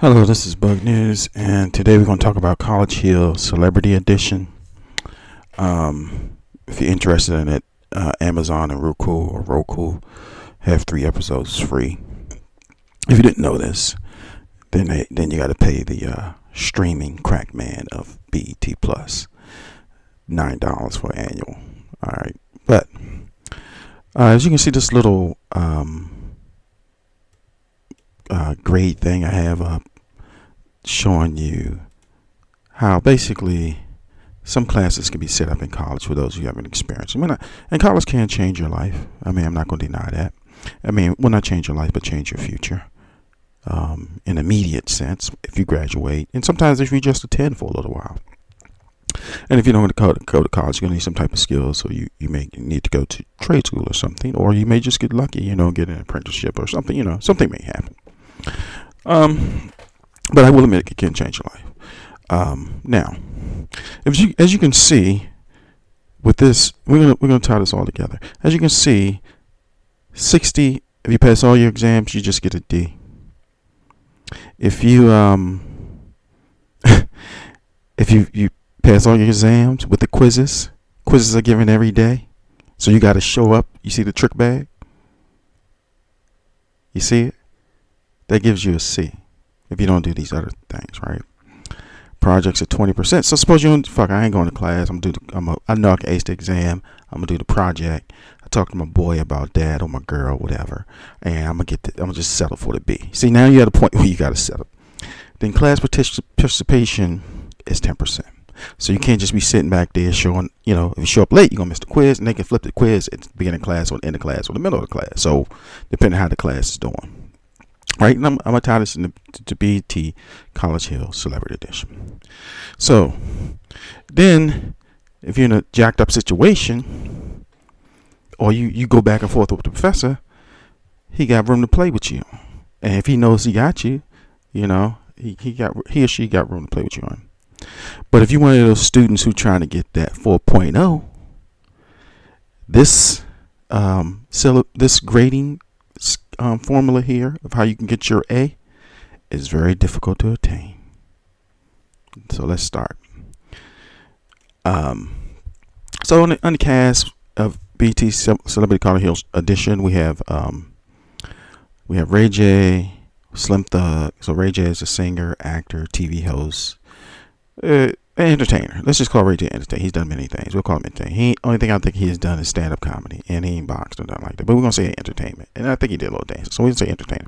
Hello, this is Bug News, and today we're going to talk about College Hill Celebrity Edition. If you're interested in it, Amazon and Roku have 3 episodes free. If you didn't know this, then you got to pay the streaming crack man of BET Plus, $9 for annual. All right, but as you can see, this little grade thing I have up showing you how basically some classes can be set up in college for those who haven't experienced. And college can change your life. I'm not going to deny that. Will not change your life, but change your future. In immediate sense, if you graduate, and sometimes if you just attend for a little while. And if you don't want to go to college, you're going to need some type of skills, so you may need to go to trade school or something, or you may just get lucky, get an apprenticeship or something, something may happen. But I will admit it can change your life. Now, as you can see, with this, we're gonna tie this all together. As you can see, 60. If you pass all your exams, you just get a D. If you if you pass all your exams with the quizzes are given every day, so you got to show up. You see the trick bag? You see it? That gives you a C. If you don't do these other things, right? Projects at 20%. So suppose you don't, I ain't going to class. I know I can ace the exam. I'm gonna do the project. I talk to my boy about that or my girl, whatever, and I'm gonna just settle for the B. See, now you're at a point where you got to settle. Then class participation is 10%. So you can't just be sitting back there showing, if you show up late, you're going to miss the quiz, and they can flip the quiz at the beginning of class or the end of class or the middle of the class. So depending on how the class is doing. Right, and I'm going to tie this to BET College Hill Celebrity Edition. So then, if you're in a jacked up situation, or you go back and forth with the professor, he got room to play with you. And if he knows he got you, he or she got room to play with you on. But if you're one of those students who trying to get that 4.0, this grading formula here of how you can get your A is very difficult to attain. So let's start. So on the cast of BET Celebrity College Hill Edition, we have Ray J, Slim Thug. So Ray J is a singer, actor, TV host, entertainer. Let's just call Ray J entertainer. He's done many things. We'll call him entertainer. Only thing I think he has done is stand-up comedy, and he ain't boxed or nothing like that. But we're gonna say entertainment, and I think he did a little dance. So we can say entertainer.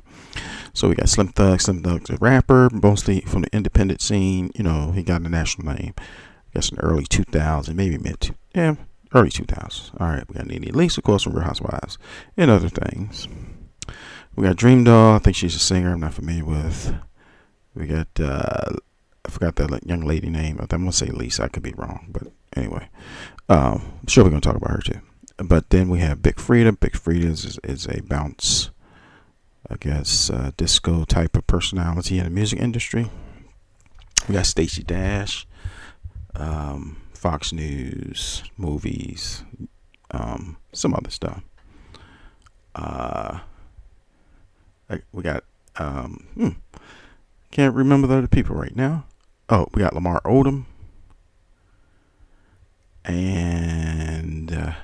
So we got Slim Thug. Slim Thug's a rapper, mostly from the independent scene. He got a national name. I guess in the early 2000s, maybe early 2000s. All right, we got Nene Leakes, of course, from Real Housewives, and other things. We got Dream Doll. I think she's a singer. I'm not familiar with. We got I forgot that young lady name. I'm going to say Lisa. I could be wrong. But anyway, I'm sure we're going to talk about her too. But then we have Big Freedia. Big Freedia is a bounce, I guess, disco type of personality in the music industry. We got Stacey Dash, Fox News, movies, some other stuff. We got, can't remember the other people right now. Oh, we got Lamar Odom. And I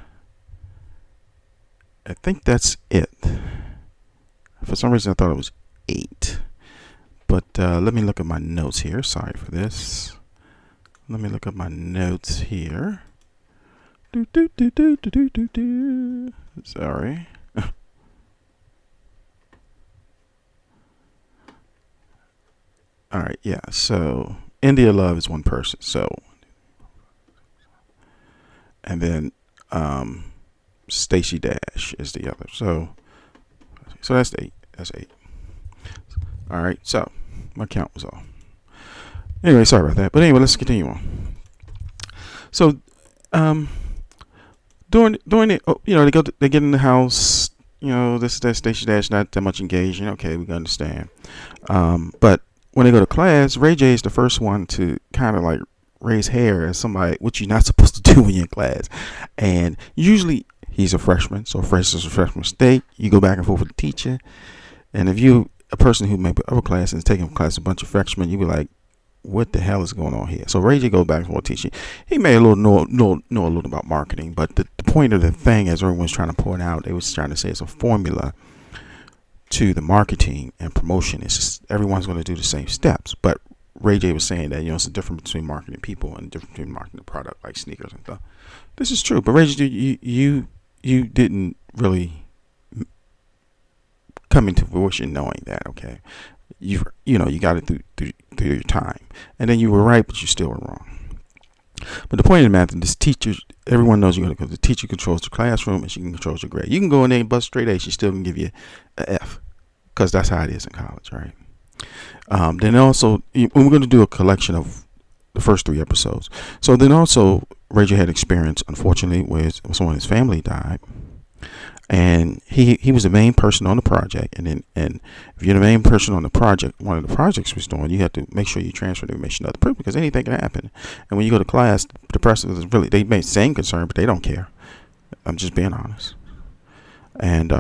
think that's it. For some reason, I thought it was 8. But let me look at my notes here. Sorry for this. Let me look at my notes here. Sorry. All right, yeah. So India Love is one person. So, and then Stacey Dash is the other. So that's 8. That's 8. All right. So my count was off. Anyway, sorry about that. But anyway, let's continue on. So, during it, they get in the house. That Stacey Dash not that much engaged. Okay, we can understand. But when they go to class, Ray J is the first one to kind of like raise hair as somebody, which you're not supposed to do when you're in class. And usually he's a freshman, so fresh is a freshman mistake. You go back and forth with the teacher, and if you a person who may be upper class and is taking class a bunch of freshmen, you'd be like, what the hell is going on here? So Ray J goes back to teaching. He may know a little about marketing, but the point of the thing, as everyone's trying to point out, they was trying to say it's a formula to the marketing and promotion. It's just everyone's going to do the same steps. But Ray J was saying that, it's a difference between marketing people and a difference between marketing a product like sneakers and stuff. This is true, but Ray J, you didn't really come into fruition knowing that. Okay, you got it through your time, and then you were right, but you still were wrong. But the point of the matter, this teacher, everyone knows the teacher controls the classroom and she controls your grade. You can go in there and bust straight A, she still can give you an F, because that's how it is in college, right? Then also, we're going to do a collection of the first 3 episodes. So then also, Ray J had experience, unfortunately, where someone in his family died. And he was the main person on the project, and if you're the main person on the project, one of the projects was doing, you have to make sure you transfer the information to other people, because anything can happen. And when you go to class, the person is really, they may seem concerned, but they don't care. I'm just being honest. And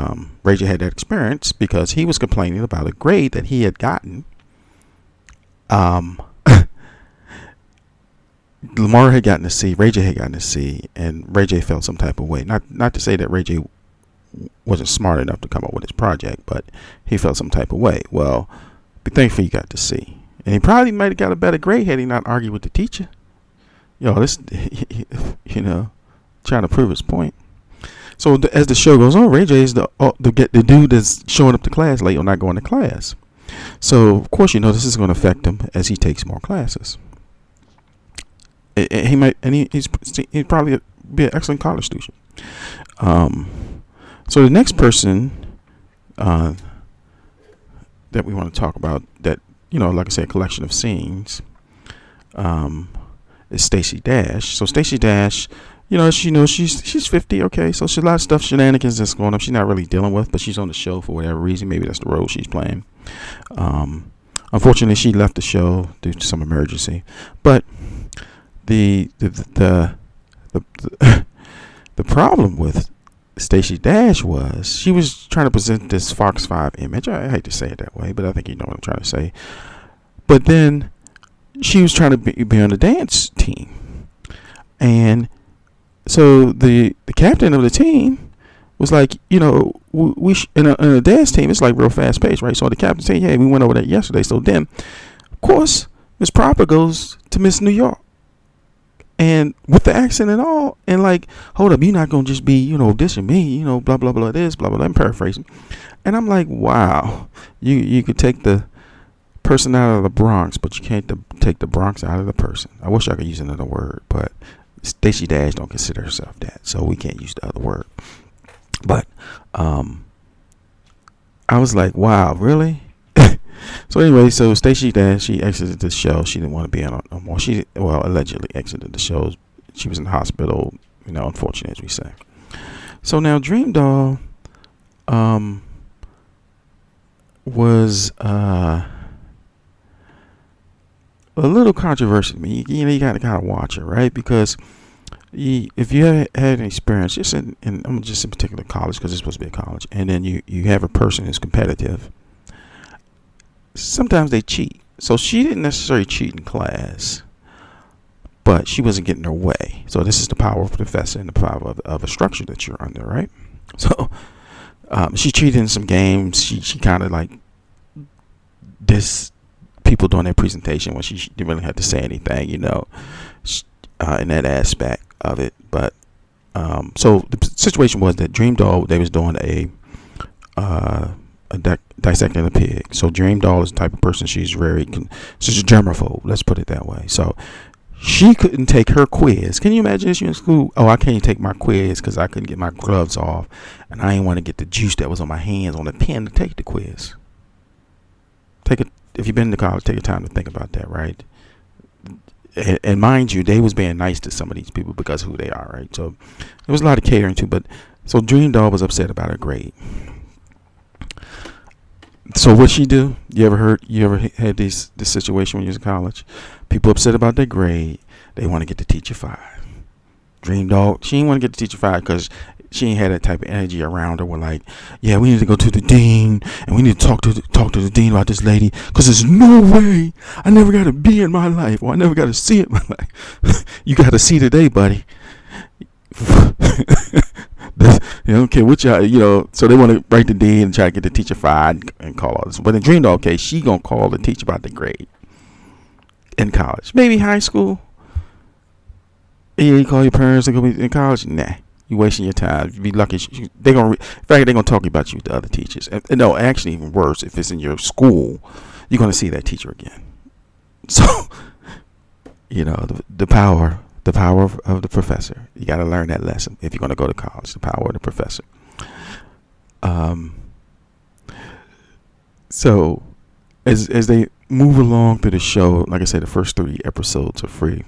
Ray J had that experience because he was complaining about a grade that he had gotten. Lamar had gotten a C, Ray J had gotten a C, and Ray J felt some type of way. Not to say that Ray J wasn't smart enough to come up with his project, but he felt some type of way. Well, be thankful you got to see, and he probably might have got a better grade had he not argued with the teacher. This, trying to prove his point. So as the show goes on, Ray J is the dude that's showing up to class late or not going to class. So of course, this is going to affect him as he takes more classes. He might, and he'd probably be an excellent college student. So the next person that we want to talk about, that like I said, a collection of scenes, is Stacey Dash. So Stacey Dash, she's 50, okay, so she's a lot of stuff, shenanigans that's going on she's not really dealing with, but she's on the show for whatever reason. Maybe that's the role she's playing. Unfortunately, she left the show due to some emergency, but the problem with Stacey Dash was she was trying to present this Fox 5 image. I hate to say it that way, but I think you know what I'm trying to say. But then she was trying to be on the dance team, and so the captain of the team was like, we in a dance team, it's like real fast paced, right? So the captain said, "Hey, we went over that yesterday." So then, of course, Miss Proper goes to Miss New York. And with the accent and all, and like, hold up, you're not going to just be, dissing me, blah, blah, blah, this, blah, blah, I'm paraphrasing. And I'm like, wow, you could take the person out of the Bronx, but you can't take the Bronx out of the person. I wish I could use another word, but Stacey Dash don't consider herself that, so we can't use the other word. But I was like, wow, really? So anyway, so Stacey Dash, she exited the show. She didn't want to be on no more. She allegedly exited the show. She was in the hospital, unfortunately, as we say. So now Dream Doll was a little controversial to me. You got to kind of watch her, right? Because if you had an experience, just in particular college, because it's supposed to be a college, and then you have a person who's competitive, sometimes they cheat. So she didn't necessarily cheat in class, but she wasn't getting her way. So this is the power of a professor and the power of a structure that you're under, right? So she cheated in some games. She kind of like dissed people doing their presentation when she didn't really have to say anything, in that aspect of it. But so the situation was that Dream Doll, they was doing a dissecting a pig. So Dream Doll is the type of person, she's a germaphobe, let's put it that way. So she couldn't take her quiz. Can you imagine this? You in school? Oh, I can't take my quiz because I couldn't get my gloves off, and I didn't want to get the juice that was on my hands on the pen to take the quiz. If you've been to college, take your time to think about that, right? And mind you, they was being nice to some of these people because of who they are, right? So there was a lot of catering to, but so Dream Doll was upset about her grade. So what she do? You ever had this situation when you was in college? People upset about their grade. They want to get the teacher fired. Dream Dog, she didn't want to get the teacher fired because she ain't had that type of energy around her. We're like, yeah, we need to go to the dean and we need to talk to the dean about this lady because there's no way I never got a B in my life or I never got a C in my life. You got a C today, buddy. You don't care what y'all, so they want to write the dean and try to get the teacher fired and call all this. But in Dream Dog case, she gonna call the teacher about the grade in college, maybe high school. Yeah, you call your parents and go be in college. Nah, you wasting your time. You be lucky. They gonna, in fact, they gonna talk about you with the other teachers. And no, actually, even worse, if it's in your school, you're gonna see that teacher again. So, the power of the professor. You got to learn that lesson if you're going to go to college. The power of the professor. So, as they move along through the show, like I said, the first 3 episodes are free.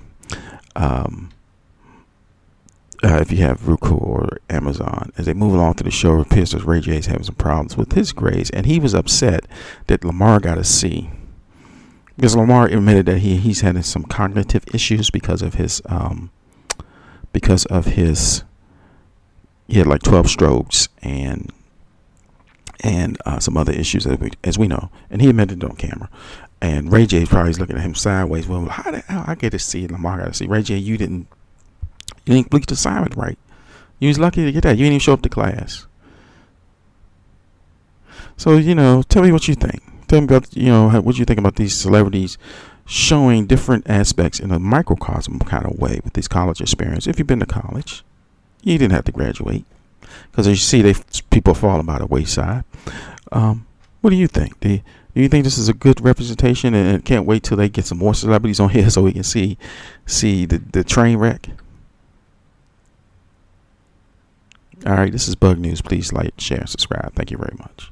If you have Roku or Amazon, as they move along through the show, it appears that Ray J is having some problems with his grades, and he was upset that Lamar got a C. Because Lamar admitted that he's having some cognitive issues because of his he had like 12 strokes and some other issues as we know, and he admitted it on camera. And Ray J probably is looking at him sideways. Well, how the hell I get a C and Lamar got a C? Ray J, you didn't complete the assignment right. You was lucky to get that. You didn't even show up to class. So tell me what you think. Tell me about what you think about these celebrities showing different aspects in a microcosm kind of way with this college experience. If you've been to college, you didn't have to graduate, because as you see, people falling by the wayside. What do you think? Do you think this is a good representation, and can't wait till they get some more celebrities on here so we can see the train wreck? All right, this is Bug News. Please like, share, and subscribe. Thank you very much.